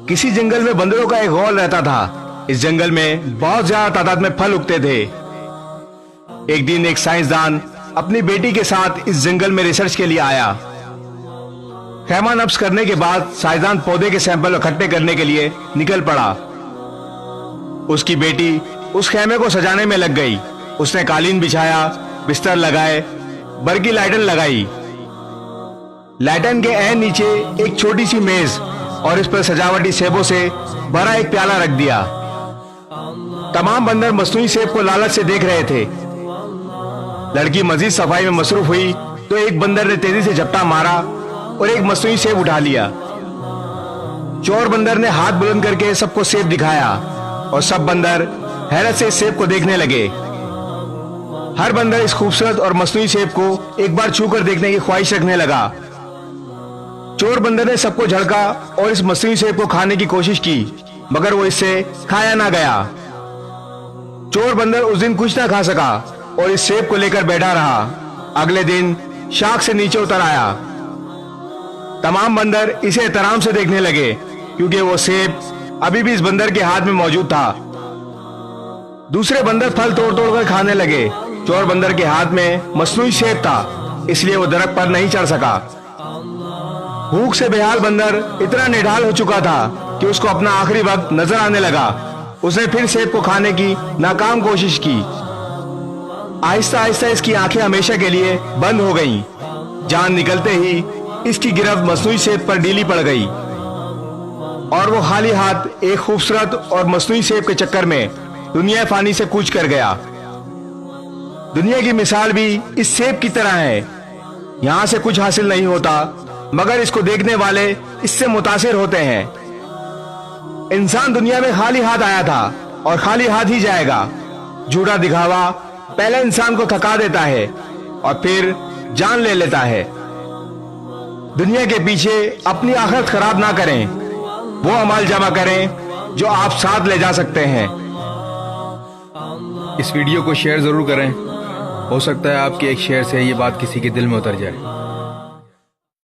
किसी जंगल में बंदरों का एक गौल रहता था। इस जंगल में बहुत ज्यादा तादाद में फल उगते थे। एक दिन एक साइंसदान अपनी बेटी के साथ इस जंगल में रिसर्च के लिए आया। खैमा नब्ज करने के बाद साइंसदान पौधे के सैंपल इकट्ठे करने के लिए निकल पड़ा। उसकी बेटी उस खेमे को सजाने में लग गई। उसने कालीन बिछाया, बिस्तर लगाए, बरकी लाइटन लगाई। लाइटन के ऐन नीचे एक छोटी सी मेज और इस पर सजावटी सेबों से भरा एक प्याला रख दिया। तमाम बंदर मसनूई सेब को लालच से देख रहे थे। लड़की मजीद सफाई में मसरूफ हुई तो एक बंदर ने तेजी से झपटा मारा और एक मसनूई सेब उठा लिया। चोर बंदर ने हाथ बुलंद करके सबको सेब दिखाया और सब बंदर हैरत से सेब को देखने लगे। हर बंदर इस खूबसूरत और मसनूई सेब को एक बार छू कर देखने की ख्वाहिश रखने लगा। चोर बंदर ने सबको झड़का और इस मसनूई सेब को खाने की कोशिश की, मगर वो इससे खाया ना गया। चोर बंदर उस दिन कुछ ना खा सका और इस सेब को लेकर बैठा रहा। अगले दिन शाख से नीचे उतर आया। तमाम बंदर इसे एहतराम से देखने लगे क्योंकि वो सेब अभी भी इस बंदर के हाथ में मौजूद था। दूसरे बंदर फल तोड़ तोड़ कर खाने लगे। चोर बंदर के हाथ में मसनूई सेब था, इसलिए वो दरख्त पर नहीं चढ़ सका। भूख से बेहाल बंदर इतना निढाल हो चुका था कि उसको अपना आखिरी वक्त नजर आने लगा। उसने फिर सेब को खाने की नाकाम कोशिश की। आहिस्ता आहिस्ता इसकी आंखें हमेशा के लिए बंद हो गईं। जान निकलते ही इसकी गिरफ्त मसनूई सेब पर ढीली पड़ गई और वो खाली हाथ एक खूबसूरत और मसनूई सेब के चक्कर में दुनिया फानी से कूच कर गया। दुनिया की मिसाल भी इस सेब की तरह है। यहाँ से कुछ हासिल नहीं होता, मगर इसको देखने वाले इससे मुतासिर होते हैं। इंसान दुनिया में खाली हाथ आया था और खाली हाथ ही जाएगा। झूठा दिखावा पहले इंसान को थका देता है और फिर जान ले लेता है। दुनिया के पीछे अपनी आखिरत खराब ना करें, वो अमाल जमा करें जो आप साथ ले जा सकते हैं। इस वीडियो को शेयर जरूर करें। हो सकता है आपके एक शेयर से ये बात किसी के दिल में उतर जाए।